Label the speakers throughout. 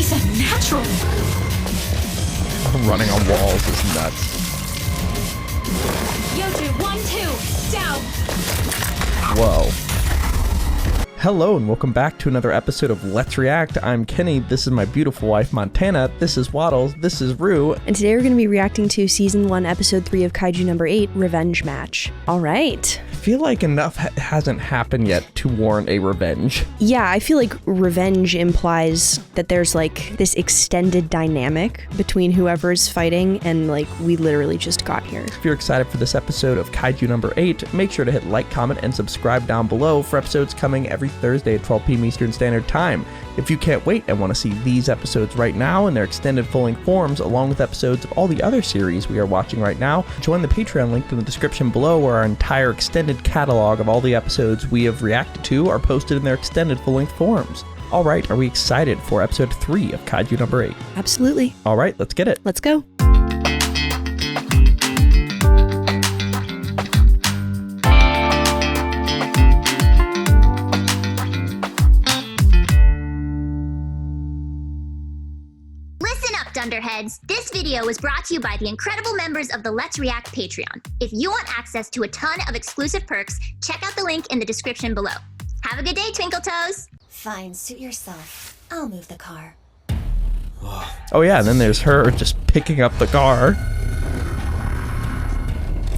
Speaker 1: He's a natural.
Speaker 2: Running on walls is nuts.
Speaker 1: Yoju, 1-2, down.
Speaker 2: Whoa. Hello and welcome back to another episode of Let's React. I'm Kenny, this is my beautiful wife Montana, this is Waddles, this is Rue.
Speaker 3: And today we're going to be reacting to Season 1, Episode 3 of Kaiju No. 8, Revenge Match. Alright.
Speaker 2: I feel like enough hasn't happened yet to warrant a revenge.
Speaker 3: Yeah, I feel like revenge implies that there's like this extended dynamic between whoever's fighting and like we literally just got here.
Speaker 2: If you're excited for this episode of Kaiju No. 8, make sure to hit like, comment, and subscribe down below for episodes coming every Thursday at 12 p.m. Eastern Standard Time. If you can't wait and want to see these episodes right now in their extended full-length forms, along with episodes of all the other series we are watching right now, join the Patreon link in the description below where our entire extended catalog of all the episodes we have reacted to are posted in their extended full-length forms. Alright, are we excited for episode 3 of Kaiju No. 8?
Speaker 3: Absolutely.
Speaker 2: Alright, let's get it.
Speaker 3: Let's go.
Speaker 4: Dunderheads, this video was brought to you by the incredible members of the Let's React Patreon. If you want access to a ton of exclusive perks, check out the link in the description below. Have a good day, Twinkle Toes!
Speaker 5: Fine, suit yourself. I'll move the car.
Speaker 2: Oh yeah, and then there's her just picking up the car,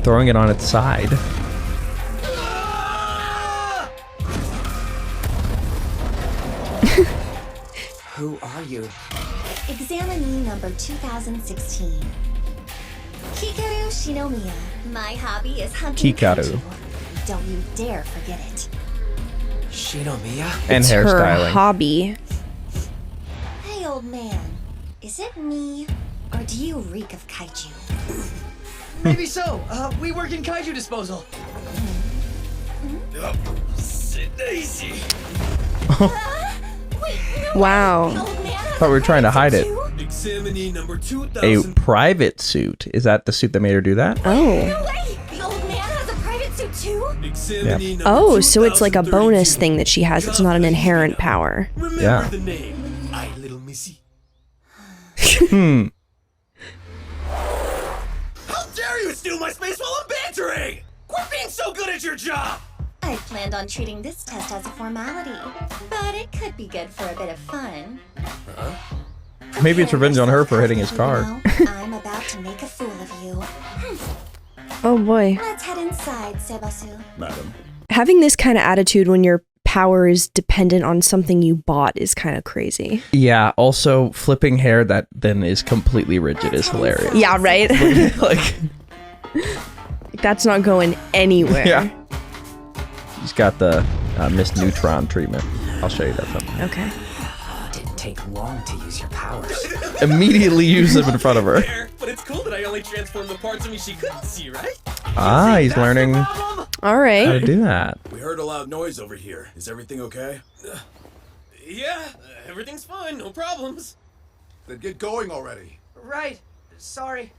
Speaker 2: throwing it on its side.
Speaker 6: Who are you?
Speaker 5: Examinee number 2016. Kikaru Shinomiya. My hobby is hunting
Speaker 2: Kikaru.
Speaker 5: kaiju. Don't you dare forget it.
Speaker 6: Shinomiya?
Speaker 2: And
Speaker 3: It's her
Speaker 2: hairstyling.
Speaker 3: hobby.
Speaker 5: Hey, old man. Is it me, or do you reek of kaiju?
Speaker 6: Maybe so. We work in kaiju disposal. Sit easy.
Speaker 5: Wait, no
Speaker 3: Wow.
Speaker 5: way. The old man has
Speaker 2: Thought we were trying to hide it.
Speaker 6: Examinee number
Speaker 2: A
Speaker 6: 2000.
Speaker 2: private suit. Is that the suit that made her do that?
Speaker 3: Oh.
Speaker 5: No way! The old man has a private suit too?
Speaker 6: Examinee number
Speaker 3: Oh, so it's like a
Speaker 6: 2032.
Speaker 3: bonus thing that she has. It's not an inherent power.
Speaker 6: Remember
Speaker 2: Yeah.
Speaker 6: the name. I, little missy.
Speaker 2: Hmm.
Speaker 6: How dare you steal my space while I'm bantering? Quit being so good at your job!
Speaker 5: I planned on treating this test as a formality, but it could be good for a bit of fun.
Speaker 2: Maybe it's revenge on her for hitting his car.
Speaker 5: I'm about to make a fool of you.
Speaker 3: Oh boy.
Speaker 5: Let's head inside, Sebasu.
Speaker 2: Madam.
Speaker 3: Having this kind of attitude when your power is dependent on something you bought is kind of crazy.
Speaker 2: Yeah, also flipping hair that then is completely rigid is hilarious.
Speaker 3: Yeah, right?
Speaker 2: Like,
Speaker 3: That's not going anywhere.
Speaker 2: yeah. She's got the Miss Neutron treatment. I'll show you that sometime.
Speaker 3: Okay.
Speaker 6: Didn't take long to use your powers.
Speaker 2: Immediately use them in front of her.
Speaker 6: Fair, but it's cool that I only transformed the parts of me she couldn't see, right?
Speaker 2: Ah, he's learning
Speaker 3: All
Speaker 2: how
Speaker 3: right.
Speaker 2: to do that.
Speaker 7: We heard a loud noise over here. Is everything okay?
Speaker 6: Yeah, everything's fine, no problems.
Speaker 7: Then get going already.
Speaker 6: Right, sorry.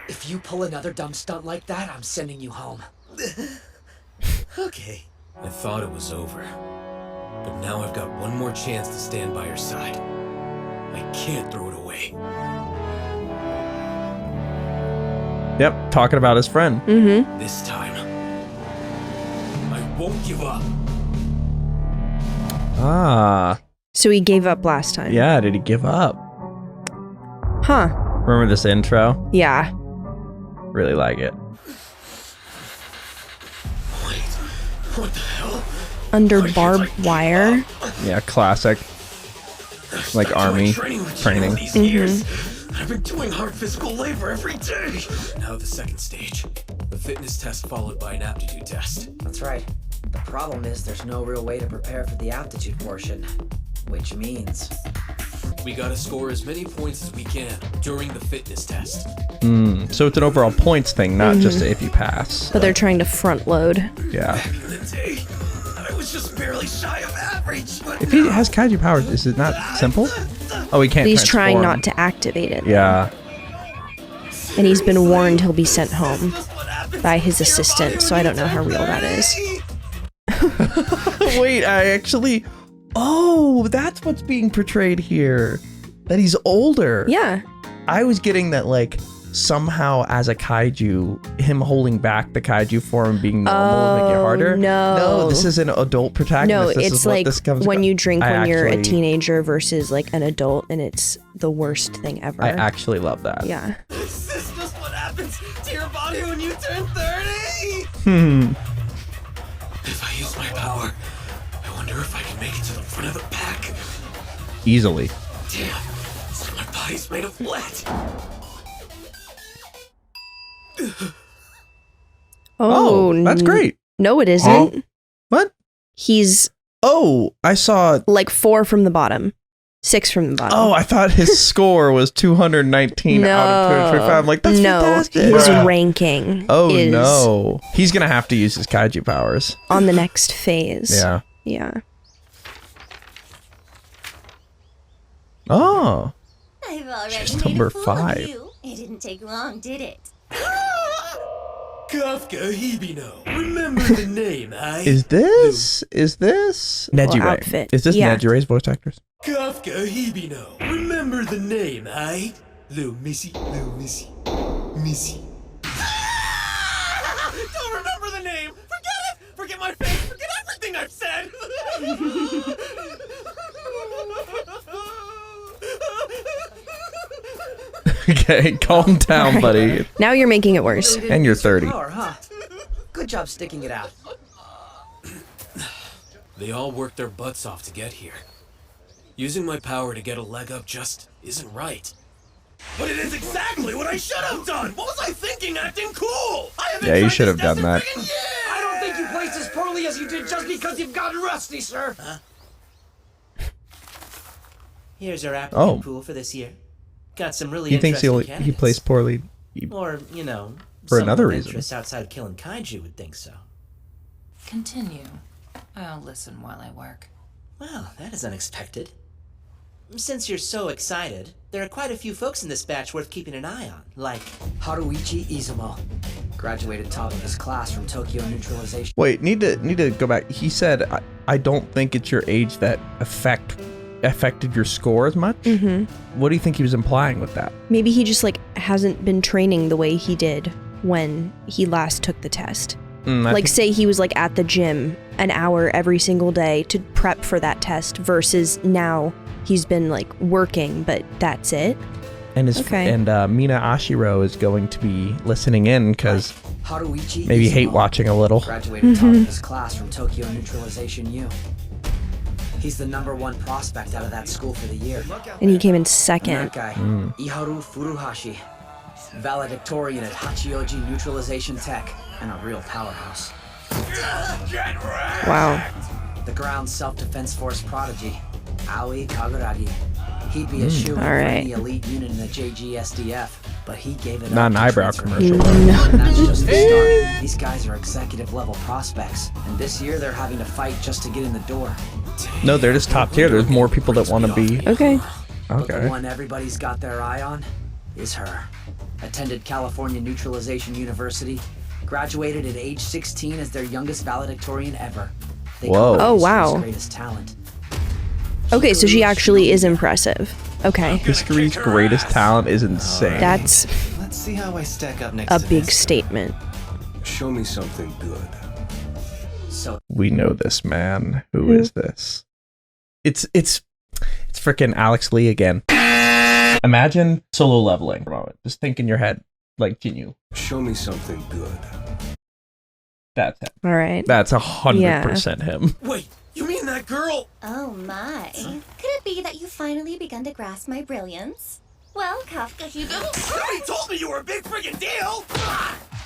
Speaker 6: If you pull another dumb stunt like that, I'm sending you home. Okay.
Speaker 7: I thought it was over. But now I've got one more chance to stand by your side. I can't throw it away.
Speaker 2: Yep, talking about his friend.
Speaker 3: Mm-hmm.
Speaker 7: This time, I won't give up.
Speaker 2: Ah,
Speaker 3: So he gave up last time.
Speaker 2: yeah, did he give up?
Speaker 3: Huh.
Speaker 2: Remember this intro?
Speaker 3: Yeah.
Speaker 2: Really like it.
Speaker 7: Wait, what the hell?
Speaker 3: Under barbed wire.
Speaker 2: Yeah, classic. Like
Speaker 7: Stuck to my
Speaker 2: army
Speaker 7: training.
Speaker 2: training.
Speaker 7: All these years. I've been doing hard physical labor every day. Now the second stage. The fitness test followed by an aptitude test.
Speaker 8: That's right. The problem is there's no real way to prepare for the aptitude portion, which means
Speaker 7: We gotta score as many points as we can during the fitness test.
Speaker 2: So it's an overall points thing, not just if you pass.
Speaker 3: But they're trying to front load.
Speaker 2: Yeah.
Speaker 7: Back in the day, I was just barely shy of average. But
Speaker 2: If he has kaiju powers, is it not simple? Oh, he can't
Speaker 3: But he's trying
Speaker 2: transform.
Speaker 3: not to activate it.
Speaker 2: Yeah.
Speaker 3: And he's been warned he'll be sent home by his assistant, so I don't know how real that is.
Speaker 2: Wait, I actually... Oh, Oh, that's what's being portrayed here. That he's older.
Speaker 3: Yeah.
Speaker 2: I was getting that, like, somehow as a kaiju, him holding back the kaiju form being normal would make it harder.
Speaker 3: No,
Speaker 2: this is an adult protagonist.
Speaker 3: No,
Speaker 2: This
Speaker 3: it's
Speaker 2: is what
Speaker 3: like
Speaker 2: this comes
Speaker 3: when you drink when you're a
Speaker 2: actually-
Speaker 3: teenager versus like an adult, and it's the worst thing ever.
Speaker 2: I actually love that.
Speaker 3: Yeah.
Speaker 6: Is this just what happens to your body when you turn 30?
Speaker 7: If I use my power, I wonder if I can make it to the front of the pack.
Speaker 2: Easily.
Speaker 7: Damn, so my body's made of lead.
Speaker 2: Oh, that's great.
Speaker 3: No, it isn't.
Speaker 2: Huh? What?
Speaker 3: He's
Speaker 2: Oh, I saw.
Speaker 3: like 4 from the bottom, 6 from the bottom.
Speaker 2: Oh, I thought his score was 219 out of 225. I'm like, that's
Speaker 3: no,
Speaker 2: fantastic.
Speaker 3: his ranking
Speaker 2: Oh
Speaker 3: is
Speaker 2: no, he's gonna have to use his kaiju powers.
Speaker 3: on the next phase.
Speaker 2: Yeah.
Speaker 3: Yeah.
Speaker 2: Oh,
Speaker 5: I've already
Speaker 2: She's
Speaker 5: made
Speaker 2: number
Speaker 5: a fool
Speaker 2: 5.
Speaker 5: of you. It didn't take long, did it?
Speaker 7: Kafka Hibino. Remember the name,
Speaker 2: is this Neji Ray?
Speaker 3: outfit.
Speaker 2: Is this
Speaker 3: Yeah.
Speaker 2: Neji Ray's voice actors?
Speaker 7: Kafka Hibino. Remember the name, Lil Missy, Missy.
Speaker 6: Don't remember the name. Forget it. Forget my face. Forget everything I've said.
Speaker 2: Okay, calm down, buddy.
Speaker 3: Now you're making it worse.
Speaker 8: Really didn't
Speaker 2: And you're
Speaker 8: use your
Speaker 2: 30.
Speaker 8: Power, huh? Good job sticking it out.
Speaker 7: They all worked their butts off to get here. Using my power to get a leg up just isn't right.
Speaker 6: But it is exactly what I should have done. What was I thinking? Acting cool. I haven't
Speaker 2: Yeah, you
Speaker 6: tried
Speaker 2: should
Speaker 6: this
Speaker 2: have done
Speaker 6: test in
Speaker 2: that.
Speaker 6: friggin' years.
Speaker 8: I don't think you placed as poorly as you did just because you've gotten rusty, sir.
Speaker 9: Here's our applicant
Speaker 2: Oh.
Speaker 9: pool for this year. Got some really
Speaker 2: He thinks
Speaker 9: interesting
Speaker 2: he
Speaker 9: candidates.
Speaker 2: plays poorly.
Speaker 9: Or, you know,
Speaker 2: For
Speaker 9: someone
Speaker 2: another
Speaker 9: with
Speaker 2: reason.
Speaker 9: interests outside of killing kaiju would think so.
Speaker 10: Continue. I'll listen while I work.
Speaker 9: Well, that is unexpected. Since you're so excited, there are quite a few folks in this batch worth keeping an eye on, like
Speaker 8: Haruichi Izumo. Graduated top of his class from Tokyo Neutralization.
Speaker 2: Wait, need to go back. He said, I don't think it's your age that affected your score as much. What do you think he was implying with that?
Speaker 3: Maybe he just like hasn't been training the way he did when he last took the test. Like say he was like at the gym an hour every single day to prep for that test versus now he's been like working, but that's it.
Speaker 2: And
Speaker 3: Okay.
Speaker 2: Mina Ashiro is going to be listening in because
Speaker 8: Haruichi
Speaker 2: maybe
Speaker 8: Izumo.
Speaker 2: hate watching a little.
Speaker 8: Graduated top of his class from Tokyo Neutralization U. He's the #1 prospect out of that school for the year.
Speaker 3: And he came in
Speaker 8: And
Speaker 3: second.
Speaker 8: that guy, Iharu Furuhashi, valedictorian at Hachioji Neutralization Tech, and a real powerhouse.
Speaker 3: Wow.
Speaker 8: The ground self-defense force prodigy, Aoi Kaguragi. He'd be a shoe-in for
Speaker 3: Alright.
Speaker 8: any elite unit in the JGSDF, but he gave it
Speaker 2: Not
Speaker 8: up
Speaker 2: an
Speaker 8: to
Speaker 2: eyebrow
Speaker 8: transformation.
Speaker 2: commercial.
Speaker 8: And that's just the start. These guys are executive-level prospects, and this year they're having to fight just to get in the door.
Speaker 2: No, they're just top tier. There's more people that want to be.
Speaker 3: Okay.
Speaker 8: But the
Speaker 2: Okay.
Speaker 8: one everybody's got their eye on is her. Attended California Neutralization University, graduated at age 16 as their youngest valedictorian ever. They
Speaker 2: Whoa.
Speaker 8: call her
Speaker 3: Oh,
Speaker 8: history's
Speaker 3: wow.
Speaker 8: greatest talent.
Speaker 3: Okay, so she actually is impressive. Okay.
Speaker 2: History's greatest talent is insane.
Speaker 3: That's
Speaker 6: Let's see how I stack up next
Speaker 3: a
Speaker 6: to
Speaker 3: big
Speaker 6: this.
Speaker 3: statement.
Speaker 6: Show me something good.
Speaker 8: So
Speaker 2: We know this man. Who is this? It's freaking Alex Lee again. Imagine solo leveling for a moment. Just think in your head, like Jinyu.
Speaker 6: Show me something good.
Speaker 2: That's him.
Speaker 3: All right.
Speaker 2: That's 100% him.
Speaker 7: Wait, you mean that girl?
Speaker 5: Oh my. Could it be that you finally begun to grasp my brilliance? Well, Kafka Hibino.
Speaker 6: Nobody told me you were a big friggin' deal!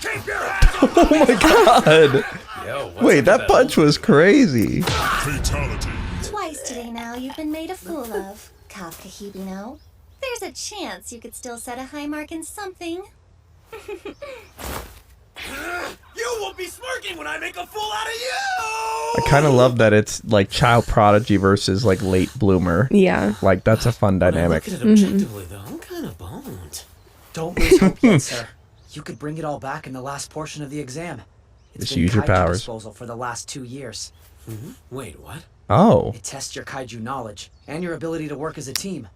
Speaker 6: Keep your hands off
Speaker 2: Oh my god.
Speaker 6: Yo,
Speaker 2: Wait, that punch was crazy.
Speaker 5: Twice today now you've been made a fool of, Kafka Hibino. There's a chance you could still set a high mark in something.
Speaker 6: You won't be smirking when I make a fool out of you!
Speaker 2: I kind of love that it's like child prodigy versus like late bloomer.
Speaker 3: Yeah.
Speaker 2: Like that's a fun dynamic.
Speaker 7: Look at it objectively, though. I'm kind of boned.
Speaker 8: don't lose hope yet, sir. You could bring it all back in the last portion of the exam. It's
Speaker 2: Just
Speaker 8: been
Speaker 2: use your
Speaker 8: Kaiju
Speaker 2: powers.
Speaker 8: disposal for the last 2 years.
Speaker 7: Wait, what?
Speaker 2: Oh.
Speaker 8: It tests your kaiju knowledge and your ability to work as a team.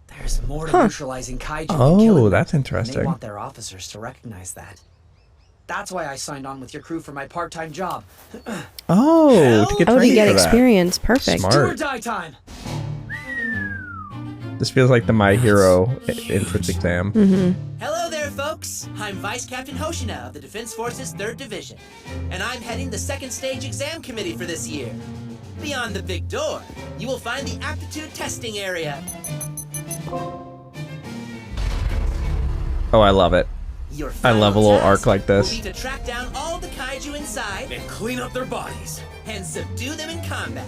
Speaker 8: There's more to neutralizing kaiju than killing them,
Speaker 2: that's
Speaker 8: and
Speaker 2: interesting.
Speaker 8: they want their officers to recognize that. That's why I signed on with your crew for my part-time job.
Speaker 2: To get
Speaker 3: Oh, to
Speaker 2: training
Speaker 3: get
Speaker 2: for that.
Speaker 3: experience. Perfect.
Speaker 2: Smart.
Speaker 8: Do or die time.
Speaker 2: This feels like the My Hero entrance exam.
Speaker 9: Hello there, folks. I'm Vice Captain Hoshina of the Defense Forces 3rd Division, and I'm heading the 2nd stage exam committee for this year. Beyond the big door, you will find the Aptitude testing area.
Speaker 2: Oh, I love it.
Speaker 9: Your
Speaker 2: I love a
Speaker 9: final
Speaker 2: little
Speaker 9: task
Speaker 2: arc like this.
Speaker 9: will be to track down all the kaiju inside
Speaker 6: And clean up their bodies.
Speaker 9: and subdue them in combat.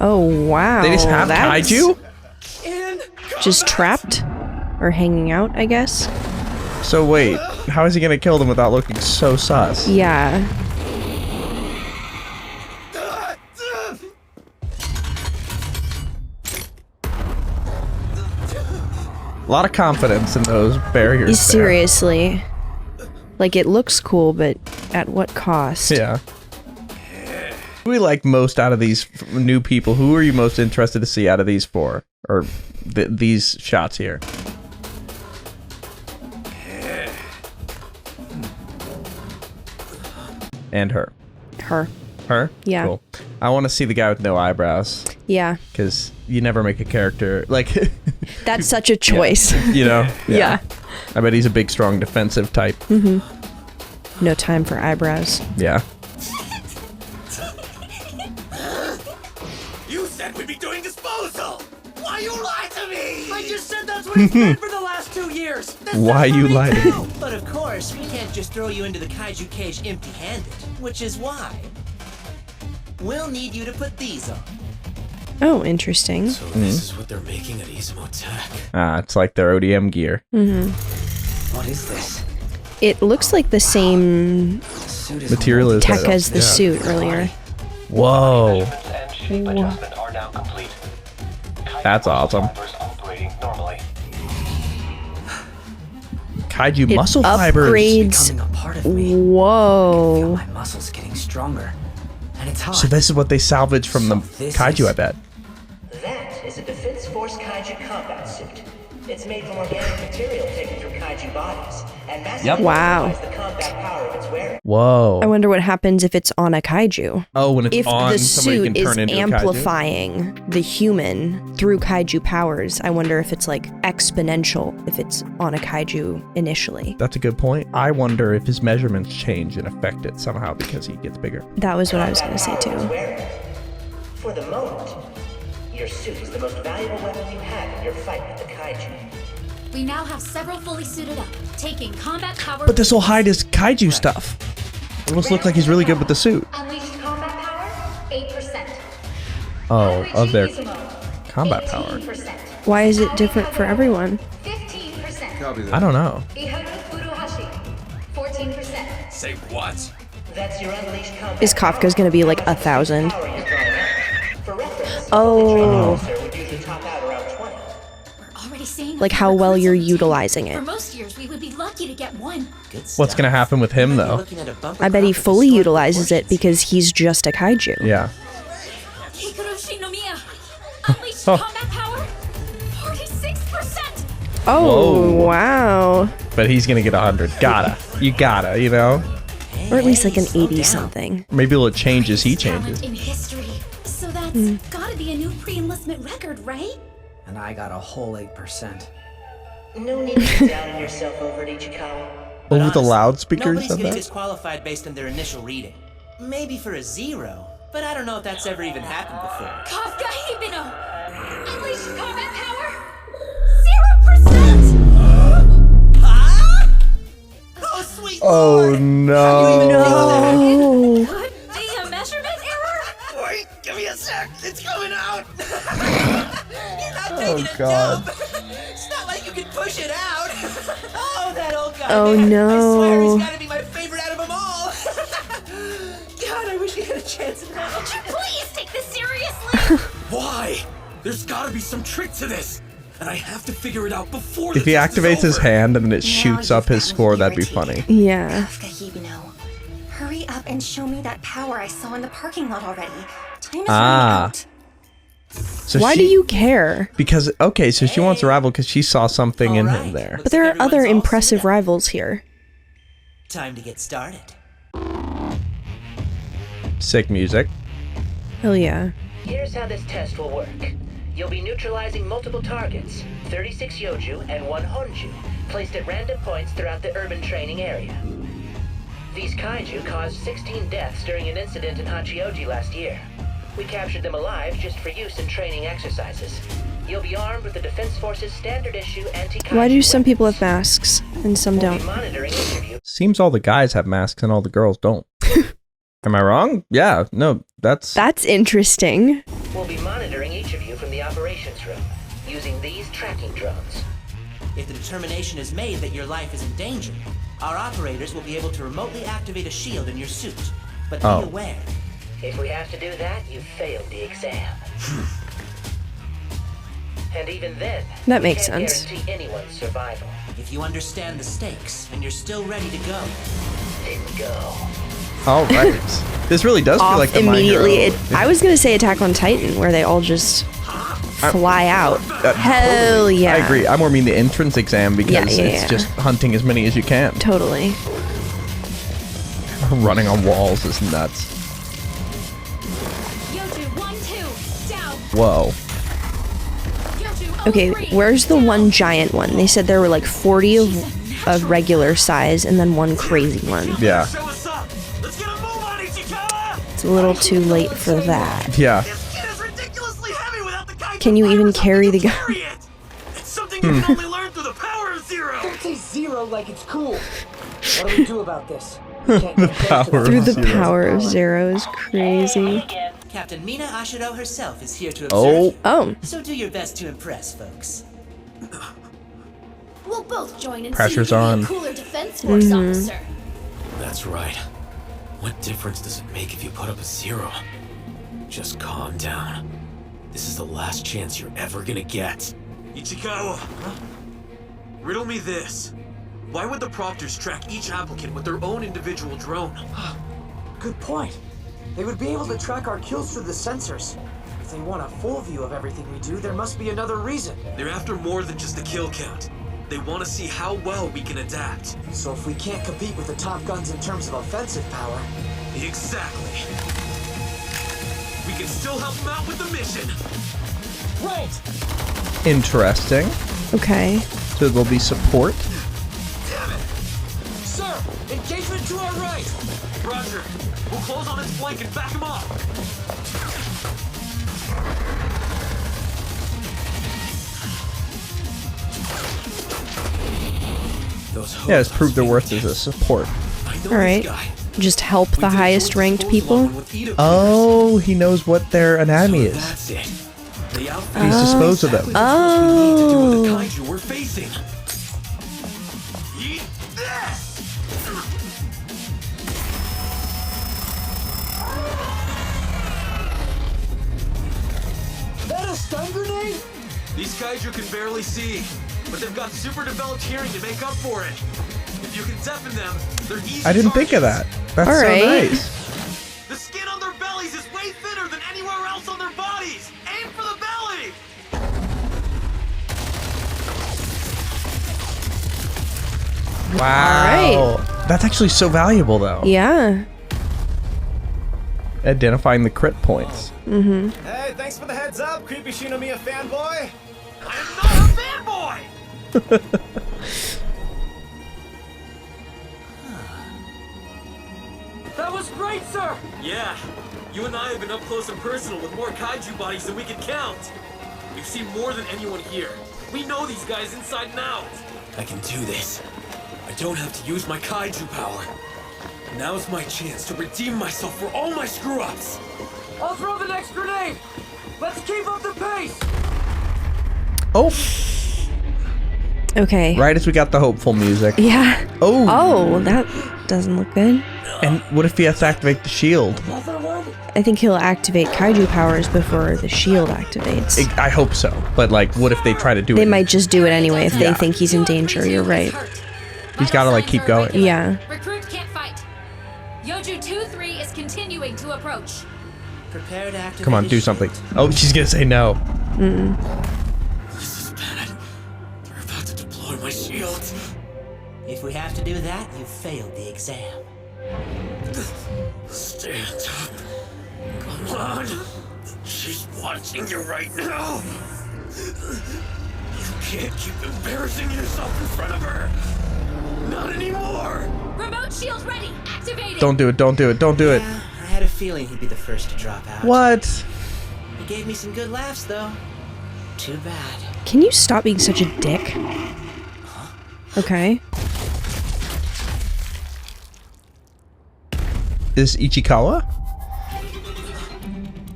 Speaker 3: Oh, wow.
Speaker 2: They just have
Speaker 3: That's
Speaker 2: kaiju?
Speaker 3: just trapped or hanging out, I guess.
Speaker 2: So wait, how is he gonna kill them without looking so sus?
Speaker 3: Yeah.
Speaker 2: A lot of confidence in those barriers there.
Speaker 3: Seriously. Like, it looks cool, but at what cost?
Speaker 2: Yeah. Who we like most out of these new people? Who are you most interested to see out of these 4? Or these shots here? And her.
Speaker 3: Her.
Speaker 2: Her?
Speaker 3: Yeah.
Speaker 2: Cool. I want to see the guy with no eyebrows.
Speaker 3: Yeah.
Speaker 2: Because you never make a character like...
Speaker 3: That's such a choice.
Speaker 2: You know?
Speaker 3: Yeah.
Speaker 2: I bet he's a big, strong, defensive type.
Speaker 3: No time for eyebrows.
Speaker 2: Yeah.
Speaker 6: You said we'd be doing disposal. Why you lie to me?
Speaker 8: I just said that's what it's been for the last 2 years.
Speaker 2: Why you lied to me?
Speaker 9: But of course, we can't just throw you into the kaiju cage empty-handed, which is why we'll need you to put these on.
Speaker 3: Oh, interesting.
Speaker 7: So this is what they're making at Izumo Tech.
Speaker 2: It's like their ODM gear.
Speaker 8: What is this?
Speaker 3: It looks like the same
Speaker 8: The suit is
Speaker 2: Material is
Speaker 3: tech as the suit earlier.
Speaker 2: Whoa.
Speaker 11: And shape adjustment are now complete.
Speaker 2: That's awesome.
Speaker 11: Fibers operating normally.
Speaker 2: Kaiju
Speaker 3: It
Speaker 2: muscle fibers.
Speaker 3: upgrades.
Speaker 8: becoming a part of me. Feel
Speaker 3: Whoa.
Speaker 8: my muscles getting stronger. And it's hot.
Speaker 2: So this is what they salvaged from the
Speaker 8: So this
Speaker 2: kaiju,
Speaker 8: is-
Speaker 2: I bet.
Speaker 12: That is a Defense Force Kaiju combat suit. It's made from organic material taken from Kaiju bodies, and massively
Speaker 3: Wow.
Speaker 12: amplifies the combat power of its wearer.
Speaker 2: Whoa.
Speaker 3: I wonder what happens if it's on a kaiju.
Speaker 2: Oh, when it's
Speaker 3: If
Speaker 2: on,
Speaker 3: the
Speaker 2: somebody
Speaker 3: suit
Speaker 2: can
Speaker 3: is
Speaker 2: turn into a kaiju?
Speaker 3: amplifying the human through kaiju powers, I wonder if it's like exponential if it's on a kaiju initially.
Speaker 2: That's a good point. I wonder if his measurements change and affect it somehow because he gets bigger.
Speaker 3: That was what I was going to say
Speaker 12: Combat power of its
Speaker 3: too.
Speaker 12: wearer. For the moment, your suit is the most valuable weapon you have in your fight with the Kaiju.
Speaker 1: We now have several fully suited up, taking combat power.
Speaker 2: But this will hide his kaiju stuff. It almost looks like he's really good with the suit.
Speaker 1: Unleashed combat power, 8%.
Speaker 2: Oh, of their
Speaker 1: Gizmo,
Speaker 2: combat power.
Speaker 1: 18%.
Speaker 3: Why is it different for everyone?
Speaker 1: 15%.
Speaker 2: I don't know.
Speaker 1: Iharu Furuhashi, 14%.
Speaker 6: Say what?
Speaker 12: That's your unleashed combat
Speaker 3: Is Kafka's going to be like 1,000?
Speaker 12: power you're drawing out. For reference,
Speaker 3: Oh.
Speaker 12: the training officer would usually top out around 20.
Speaker 1: We're already seeing
Speaker 3: Like how well you're utilizing
Speaker 1: For
Speaker 3: it.
Speaker 1: most years, we would be lucky to get one.
Speaker 9: Good
Speaker 2: What's
Speaker 9: stuff.
Speaker 2: going to happen with him, though?
Speaker 9: Looking at a bumper
Speaker 3: I bet he
Speaker 9: crop of
Speaker 3: fully
Speaker 9: historical
Speaker 3: utilizes it
Speaker 9: proportions.
Speaker 3: because he's just a kaiju.
Speaker 2: Yeah.
Speaker 1: Kikaru Shinomiya, unleashed
Speaker 2: Oh.
Speaker 1: combat power, 46%.
Speaker 3: Oh,
Speaker 2: Whoa.
Speaker 3: wow.
Speaker 2: But he's going to get 100. Gotta. You gotta, you know?
Speaker 3: Or at least like an
Speaker 9: Slow
Speaker 3: 80
Speaker 9: down.
Speaker 3: something.
Speaker 2: Maybe it'll change as he
Speaker 1: Talent
Speaker 2: changes.
Speaker 1: in history. So that's gotta be a new pre-enlistment record, right?
Speaker 8: And I got a whole 8%.
Speaker 12: No need to be down on yourself over it, Ichikawa.
Speaker 9: But
Speaker 2: Over the
Speaker 9: honestly,
Speaker 2: loudspeakers
Speaker 9: nobody's
Speaker 2: of
Speaker 9: getting
Speaker 2: that?
Speaker 9: disqualified based on their initial reading. Maybe for a 0, but I don't know if that's ever even happened before.
Speaker 1: Kafka Hibino, unleashed combat power, 0%.
Speaker 9: Oh, sweet
Speaker 2: Oh,
Speaker 9: Lord!
Speaker 2: no.
Speaker 3: No.
Speaker 1: Could be a measurement error.
Speaker 6: Wait, give me a sec. It's coming out.
Speaker 9: You're not taking a
Speaker 2: God.
Speaker 9: dump. It's not like you can push it out. Oh, that old guy.
Speaker 3: Oh,
Speaker 9: man.
Speaker 3: no.
Speaker 9: I swear he's got to be my favorite out of them all. God, I wish he had a chance in that.
Speaker 1: Would you please take this seriously?
Speaker 7: Why? There's gotta be some trick to this. And I have to figure it out before
Speaker 2: If
Speaker 7: the
Speaker 2: he
Speaker 7: test is
Speaker 2: activates his
Speaker 7: over.
Speaker 2: hand and then it shoots up his score, that'd be funny.
Speaker 3: Yeah.
Speaker 5: Kafka Hibino, hurry up and show me that power I saw in the parking lot already. Time is running out.
Speaker 2: So
Speaker 3: Why do you care?
Speaker 2: Because, okay, so she wants a rival because she saw something in him there.
Speaker 3: But there are other impressive rivals here.
Speaker 9: Time to get started.
Speaker 2: Sick music.
Speaker 3: Hell yeah.
Speaker 12: Here's how this test will work. You'll be neutralizing multiple targets, 36 Yoju and 1 Honju, placed at random points throughout the urban training area. These kaiju caused 16 deaths during an incident in Hachioji last year. We captured them alive just for use in training exercises. You'll be armed with the Defense Force's standard issue anti-kaiju
Speaker 3: Why do some people have
Speaker 12: weapons.
Speaker 3: masks and some
Speaker 12: We'll be
Speaker 3: don't?
Speaker 12: monitoring each of you.
Speaker 2: Seems all the guys have masks and all the girls don't. Am I wrong? Yeah, no, that's
Speaker 3: interesting.
Speaker 12: We'll be monitoring each of you from the operations room, using these tracking drones.
Speaker 9: If the determination is made that your life is in danger, our operators will be able to remotely activate a shield in your suit. But be aware.
Speaker 12: If we have to do that, you've failed the exam. And even then,
Speaker 3: That makes
Speaker 12: we can't
Speaker 3: sense.
Speaker 12: guarantee anyone's survival.
Speaker 9: If you understand the stakes and you're still ready to go,
Speaker 12: then go.
Speaker 2: all right. This really does feel
Speaker 3: Off
Speaker 2: like the
Speaker 3: immediately.
Speaker 2: My Hero.
Speaker 3: I was gonna say Attack on Titan, where they all just fly out. Hell yeah.
Speaker 2: I agree. I more mean the entrance exam because
Speaker 3: Yeah,
Speaker 2: it's just hunting as many as you can.
Speaker 3: Totally.
Speaker 2: Running on walls is nuts.
Speaker 1: Yoju 1, 2, down.
Speaker 2: Whoa.
Speaker 1: Yoju
Speaker 3: Okay,
Speaker 1: 03,
Speaker 3: where's the
Speaker 1: down.
Speaker 3: one giant one? They said there were like 40 of regular size and then one crazy one.
Speaker 2: Yeah.
Speaker 6: Show us up. Let's get a move on, Ichikawa.
Speaker 3: It's a little too late for that.
Speaker 2: Yeah.
Speaker 6: This kid is ridiculously heavy without the kaiju
Speaker 3: Can you even
Speaker 6: virus
Speaker 3: carry the
Speaker 6: to
Speaker 3: gun?
Speaker 6: carry it. It's something you can only learn through the power of Zero.
Speaker 8: Don't say zero like it's cool. What do we do about this? We can't get close to
Speaker 2: power
Speaker 8: the
Speaker 3: Through the
Speaker 2: Zero.
Speaker 3: power of Zero is crazy.
Speaker 9: Captain Mina Ashiro herself is here to observe
Speaker 2: Oh.
Speaker 9: you.
Speaker 3: Oh.
Speaker 9: So do your best to impress, folks.
Speaker 1: We'll both join and
Speaker 2: Pressure's
Speaker 1: see you be
Speaker 2: on.
Speaker 1: a cooler Defense Force officer.
Speaker 7: That's right. What difference does it make if you put up a 0? Just calm down. This is the last chance you're ever gonna get.
Speaker 6: Ichikawa. Riddle me this. Why would the Proctors track each applicant with their own individual drone?
Speaker 8: Good point. They would be able to track our kills through the sensors. If they want a full view of everything we do, there must be another reason.
Speaker 6: They're after more than just the kill count. They want to see how well we can adapt.
Speaker 8: So if we can't compete with the top guns in terms of offensive power...
Speaker 6: Exactly. We can still help them out with the mission.
Speaker 8: Right!
Speaker 2: Interesting.
Speaker 3: Okay.
Speaker 2: So there'll be support.
Speaker 6: Damn it!
Speaker 8: Sir! Engagement to our right!
Speaker 6: Roger. We'll close on its flank and back him up.
Speaker 2: Yeah, it's proved their worth as a support.
Speaker 3: Alright. Just help the highest ranked people.
Speaker 2: Oh, he knows what their anatomy is.
Speaker 7: That's it. The outfit
Speaker 2: He's disposed of them.
Speaker 3: Oh.
Speaker 7: kaiju we're facing.
Speaker 6: Eat this!
Speaker 8: That a stun grenade?
Speaker 6: These kaiju can barely see, but they've got super developed hearing to make up for it. If you can deafen them, they're easy
Speaker 2: I didn't think of that.
Speaker 6: targets.
Speaker 2: That's
Speaker 3: All
Speaker 2: so
Speaker 3: right.
Speaker 2: nice.
Speaker 6: The skin on their bellies is way thinner than anywhere else on their bodies. Aim for the belly!
Speaker 2: Wow. That's actually so valuable, though.
Speaker 3: Yeah.
Speaker 2: Identifying the crit points.
Speaker 3: Mm-hmm.
Speaker 6: Hey, thanks for the heads up, creepy Shinomiya fanboy. I am not a fanboy!
Speaker 8: That was great, sir!
Speaker 6: Yeah, you and I have been up close and personal with more kaiju bodies than we can count. We've seen more than anyone here. We know these guys inside and out.
Speaker 7: I can do this. I don't have to use my kaiju power. Now's my chance to redeem myself for all my screw-ups.
Speaker 8: I'll throw the next grenade! Let's keep up the pace!
Speaker 2: Oh,
Speaker 3: Okay.
Speaker 2: right as we got the hopeful music.
Speaker 3: Yeah.
Speaker 2: Oh.
Speaker 3: Oh, that doesn't look good.
Speaker 2: And what if he has to activate the shield?
Speaker 8: Another one?
Speaker 3: I think he'll activate kaiju powers before the shield activates.
Speaker 2: I hope so. But, like, what if they try to do
Speaker 3: They
Speaker 2: it?
Speaker 3: might just do it anyway if
Speaker 2: Yeah.
Speaker 3: they think he's in danger. You're right.
Speaker 2: He's got to, like, keep going.
Speaker 3: Yeah.
Speaker 1: Recruit can't fight. Yoju 2-3 is continuing to approach.
Speaker 9: Prepare to activate.
Speaker 2: Come on, do
Speaker 9: his
Speaker 2: something.
Speaker 9: shield.
Speaker 2: Oh, she's gonna say no.
Speaker 7: This is bad. They're about to deploy my shield.
Speaker 9: If we have to do that, you failed the exam.
Speaker 7: Stand up. Come on. She's watching you right now. You can't keep embarrassing yourself in front of her. Not anymore.
Speaker 1: Remote shield ready. Activated.
Speaker 2: Don't do it. Don't do it. Don't do it.
Speaker 9: Yeah, I had a feeling he'd be the first to drop out.
Speaker 2: What?
Speaker 9: He gave me some good laughs, though. Too bad.
Speaker 3: Can you stop being such a dick? Okay.
Speaker 2: Is Ichikawa?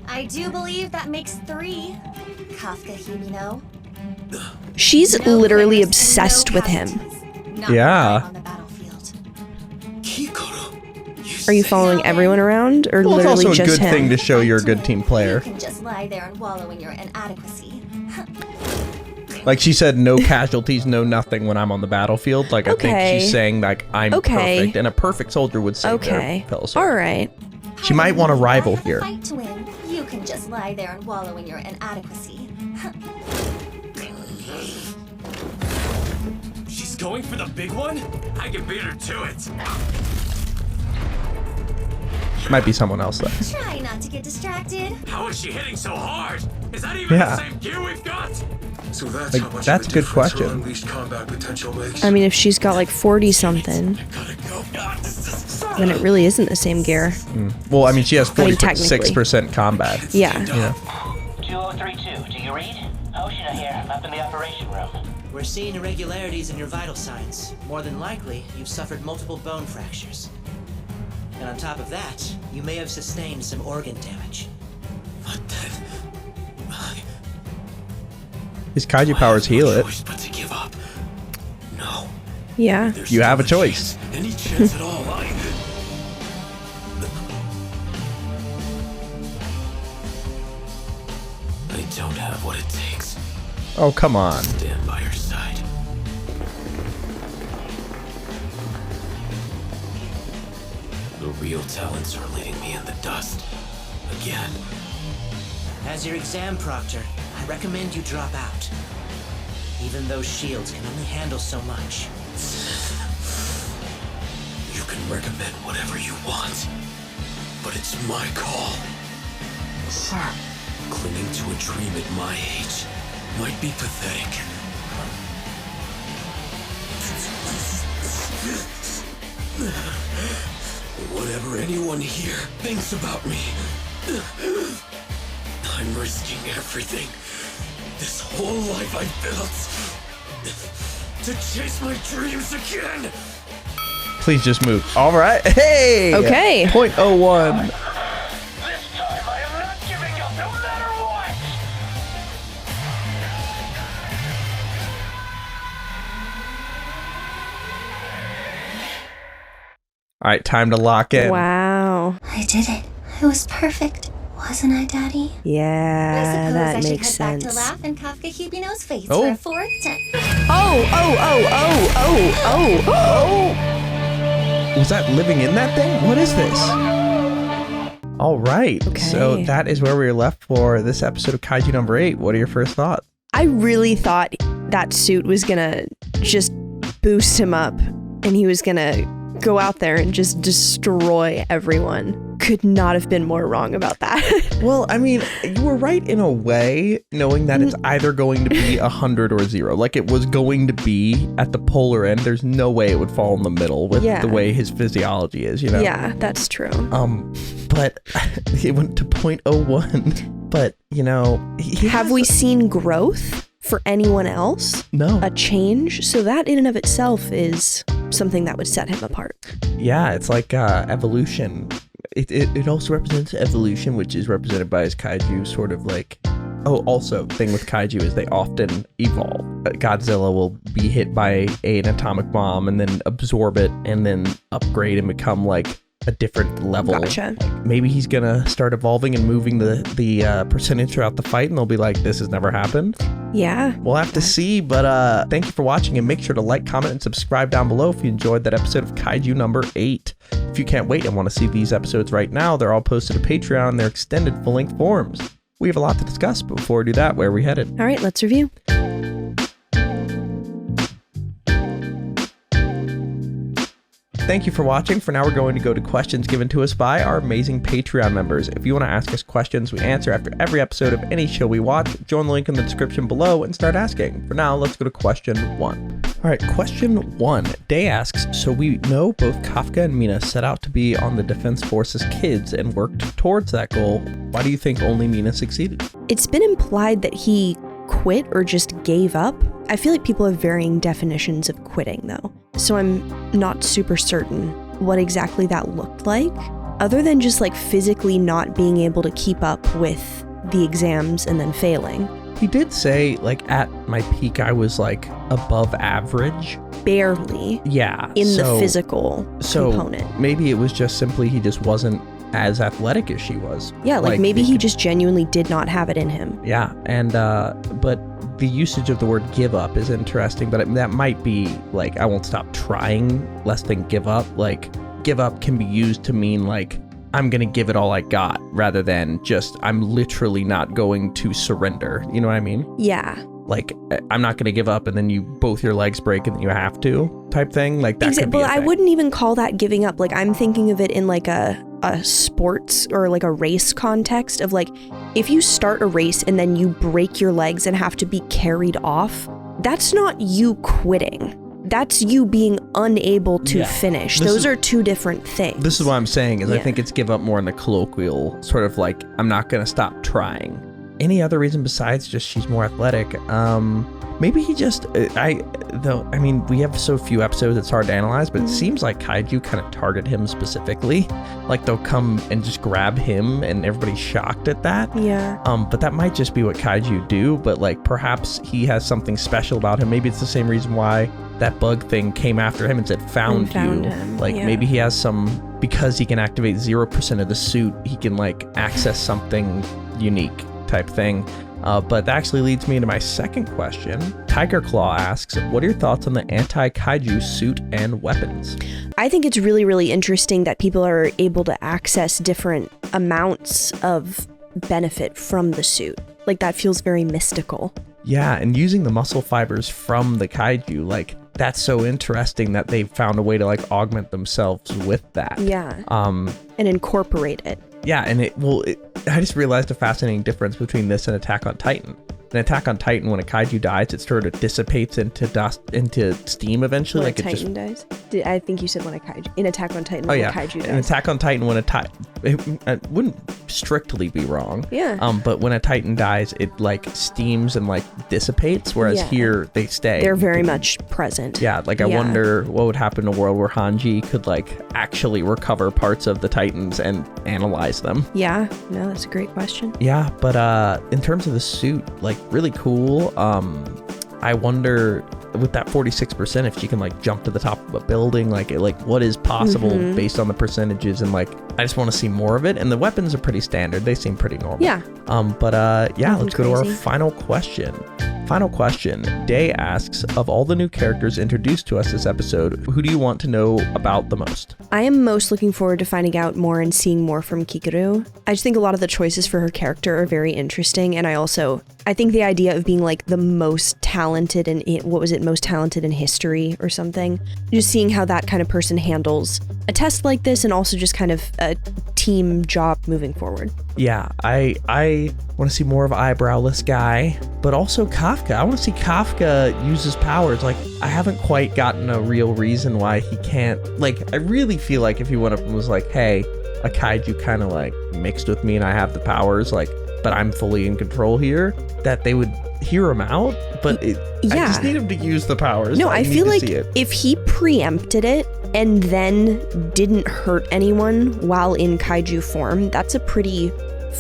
Speaker 5: I do believe that makes 3. Kafka Hibino.
Speaker 3: She's
Speaker 5: No
Speaker 3: literally
Speaker 5: quitters and
Speaker 3: obsessed
Speaker 5: no
Speaker 3: with him.
Speaker 5: casualties. Not
Speaker 2: Yeah.
Speaker 5: on the battlefield.
Speaker 7: Kikaru.
Speaker 3: Are you following everyone around, or
Speaker 2: Well, it's
Speaker 3: literally
Speaker 2: also a
Speaker 3: just
Speaker 2: good
Speaker 3: him?
Speaker 2: thing to show you're a good team player.
Speaker 5: You can just lie there and wallow in your inadequacy.
Speaker 2: Like she said, no casualties, no nothing when I'm on the battlefield. Like I think
Speaker 3: Okay.
Speaker 2: she's saying like I'm
Speaker 3: Okay.
Speaker 2: perfect, and a perfect soldier would say
Speaker 3: Okay.
Speaker 2: fellow soldier.
Speaker 3: All right.
Speaker 2: She might want a rival
Speaker 5: have
Speaker 2: here.
Speaker 5: Fight to win. You can just lie there and wallow in your inadequacy.
Speaker 6: She's going for the big one? I can beat her to it.
Speaker 2: Might be someone else though.
Speaker 5: Try not to get distracted.
Speaker 6: How is she hitting so hard? Is that even
Speaker 2: Yeah.
Speaker 6: the same gear we've got?
Speaker 11: So that's
Speaker 2: Like,
Speaker 11: how much
Speaker 2: that's
Speaker 11: of
Speaker 2: a good
Speaker 11: difference her
Speaker 2: question.
Speaker 11: unleashed combat potential makes.
Speaker 3: I mean, if she's got like 40 something, then it really isn't the same gear.
Speaker 2: Well, I mean, she has
Speaker 3: I mean,
Speaker 2: 46% combat.
Speaker 3: Yeah.
Speaker 2: Yeah.
Speaker 12: 2032, do you read? Hoshina here. I'm up in the operation room.
Speaker 9: We're seeing irregularities in your vital signs. More than likely, you've suffered multiple bone fractures. And on top of that, you may have sustained some organ damage.
Speaker 7: But then,
Speaker 2: His kaiju powers heal it.
Speaker 7: choice but to give up. No.
Speaker 3: Yeah.
Speaker 7: There's
Speaker 2: You have a
Speaker 7: still
Speaker 2: choice.
Speaker 7: chance. Any chance at all. I don't have what it takes.
Speaker 2: Oh, come on.
Speaker 7: Stand by your side. The real talents are leaving me in the dust. Again.
Speaker 9: As your exam proctor, I recommend you drop out. Even those shields can only handle so much.
Speaker 7: You can recommend whatever you want, but it's my call. Clinging to a dream at my age might be pathetic. Whatever anyone here thinks about me, I'm risking everything. This whole life I've built to chase my dreams again.
Speaker 2: Please just move. All right. Hey.
Speaker 3: Okay.
Speaker 2: 0.01.
Speaker 11: This time I am not giving up no matter what!
Speaker 2: All right, time to lock in.
Speaker 3: Wow.
Speaker 5: I did it. I was perfect. Wasn't I, Daddy?
Speaker 3: Yeah,
Speaker 5: I suppose
Speaker 3: that
Speaker 5: I should
Speaker 3: makes
Speaker 5: head back
Speaker 3: sense.
Speaker 5: to laugh in Kafka Hibino's face
Speaker 2: Oh.
Speaker 5: for a fourth time.
Speaker 3: Oh.
Speaker 2: Was that living in that thing? What is this? All right.
Speaker 3: Okay.
Speaker 2: So that is where we were left for this episode of Kaiju number 8. What are your first thoughts?
Speaker 3: I really thought that suit was gonna just boost him up and he was gonna go out there and just destroy everyone. Could not have been more wrong about that.
Speaker 2: Well, I mean, you were right in a way, knowing that it's either going to be 100 or 0. Like it was going to be at the polar end. There's no way it would fall in the middle with
Speaker 3: Yeah.
Speaker 2: the way his physiology is, you know?
Speaker 3: Yeah, that's true.
Speaker 2: But it went to 0.01. But, you know,
Speaker 3: Have we seen growth for anyone else?
Speaker 2: No.
Speaker 3: A change? So that in and of itself is something that would set him apart.
Speaker 2: Yeah, it's like evolution. It also represents evolution, which is represented by his kaiju, sort of like... Oh, also, thing with kaiju is they often evolve. Godzilla will be hit by an atomic bomb and then absorb it and then upgrade and become like a different level.
Speaker 3: Gotcha.
Speaker 2: Like, maybe he's gonna start evolving and moving the percentage throughout the fight, and they'll be like, this has never happened.
Speaker 3: Yeah.
Speaker 2: We'll have to see, but thank you for watching, and make sure to like, comment, and subscribe down below if you enjoyed that episode of Kaiju number 8. If you can't wait and want to see these episodes right now, they're all posted to Patreon in their extended full-length forms. We have a lot to discuss, but before we do that, where are we headed?
Speaker 3: All right, let's review.
Speaker 2: Thank you for watching. For now, we're going to go to questions given to us by our amazing Patreon members. If you want to ask us questions we answer after every episode of any show we watch, join the link in the description below and start asking. For now, let's go to question 1. All right, question 1. Day asks, so we know both Kafka and Mina set out to be on the Defense Force's kids and worked towards that goal. Why do you think only Mina succeeded?
Speaker 3: It's been implied that he quit or just gave up. I feel like people have varying definitions of quitting, though. So I'm not super certain what exactly that looked like, other than just like physically not being able to keep up with the exams and then failing.
Speaker 2: He did say, like, at my peak, I was like above average.
Speaker 3: Barely.
Speaker 2: Yeah.
Speaker 3: In the physical component. Maybe
Speaker 2: it was just simply he just wasn't as athletic as she was.
Speaker 3: Yeah, like maybe he just genuinely did not have it in him.
Speaker 2: Yeah, and but the usage of the word give up is interesting, but that might be like, I won't stop trying, less than give up. Like, give up can be used to mean like, I'm gonna give it all I got, rather than just, I'm literally not going to surrender. You know what I mean?
Speaker 3: Yeah.
Speaker 2: Like, I'm not gonna give up, and then both your legs break and then you have to, type thing. Like, that could be a thing.
Speaker 3: I wouldn't even call that giving up. Like, I'm thinking of it in like a sports or like a race context of like, if you start a race and then you break your legs and have to be carried off, that's not you quitting. That's you being unable to finish. Those are two different things.
Speaker 2: This is what I'm saying, is I think it's give up more in the colloquial, sort of like, I'm not gonna stop trying. Any other reason besides just she's more athletic? Maybe he just, I mean, we have so few episodes, it's hard to analyze, but it seems like Kaiju kind of target him specifically. Like, they'll come and just grab him and everybody's shocked at that.
Speaker 3: Yeah.
Speaker 2: But that might just be what Kaiju do, but like, perhaps he has something special about him. Maybe it's the same reason why that bug thing came after him and said, found you.
Speaker 3: Him.
Speaker 2: Like, maybe he has some, because he can activate 0% of the suit, he can like access something unique type thing. But that actually leads me into my second question. Tiger Claw asks, what are your thoughts on the anti-kaiju suit and weapons?
Speaker 3: I think it's really, really interesting that people are able to access different amounts of benefit from the suit. Like, that feels very mystical.
Speaker 2: Yeah, and using the muscle fibers from the kaiju, like, that's so interesting that they've found a way to like augment themselves with that.
Speaker 3: Yeah. And incorporate it.
Speaker 2: Yeah, and I just realized a fascinating difference between this and Attack on Titan. In Attack on Titan, when a kaiju dies, it sort of dissipates into dust, into steam eventually.
Speaker 3: When
Speaker 2: like
Speaker 3: a Titan dies? I think you said when a kaiju. In Attack on Titan, when a kaiju dies.
Speaker 2: In Attack on Titan, when it wouldn't strictly be wrong.
Speaker 3: Yeah.
Speaker 2: But when a Titan dies, it like steams and like dissipates, whereas here they stay.
Speaker 3: They're very much present.
Speaker 2: Yeah, like I wonder what would happen in a world where Hanji could like actually recover parts of the Titans and analyze them.
Speaker 3: Yeah, no, that's a great question.
Speaker 2: Yeah, but in terms of the suit, like, really cool. I wonder with that 46% if she can like jump to the top of a building, like what is possible based on the percentages, and like I just want to see more of it. And the weapons are pretty standard, they seem pretty normal.
Speaker 3: Yeah.
Speaker 2: Let's go to our final question. Day asks, of all the new characters introduced to us this episode, who do you want to know about the most?
Speaker 3: I am most looking forward to finding out more and seeing more from Kikaru. I just think a lot of the choices for her character are very interesting, and I think the idea of being like the most talented most talented in history or something, just seeing how that kind of person handles a test like this, and also just kind of a team job moving forward.
Speaker 2: Yeah, I want to see more of Eyebrowless Guy, but also Kafka. I want to see Kafka use his powers. Like, I haven't quite gotten a real reason why he can't. Like, I really feel like if he went up and was like, hey, a kaiju kind of like mixed with me and I have the powers, like, but I'm fully in control here, that they would hear him out. But I just need him to use the powers.
Speaker 3: No, I feel like if he preempted it and then didn't hurt anyone while in kaiju form, that's a pretty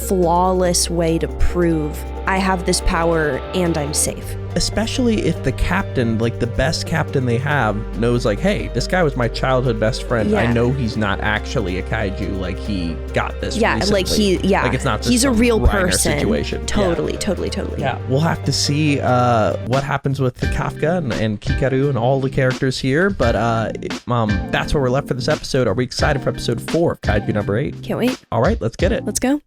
Speaker 3: flawless way to prove I have this power and I'm safe.
Speaker 2: Especially if the captain, like the best captain they have, knows like, hey, this guy was my childhood best friend.
Speaker 3: Yeah.
Speaker 2: I know he's not actually a kaiju. Like he got this recently.
Speaker 3: Like
Speaker 2: it's not just
Speaker 3: he's a
Speaker 2: some
Speaker 3: real
Speaker 2: Reiner
Speaker 3: person.
Speaker 2: situation.
Speaker 3: Totally.
Speaker 2: Yeah, we'll have to see what happens with the Kafka and Kikaru and all the characters here. But that's where we're left for this episode. Are we excited for episode 4 of Kaiju number 8?
Speaker 3: Can't wait.
Speaker 2: All right, let's get it.
Speaker 3: Let's go.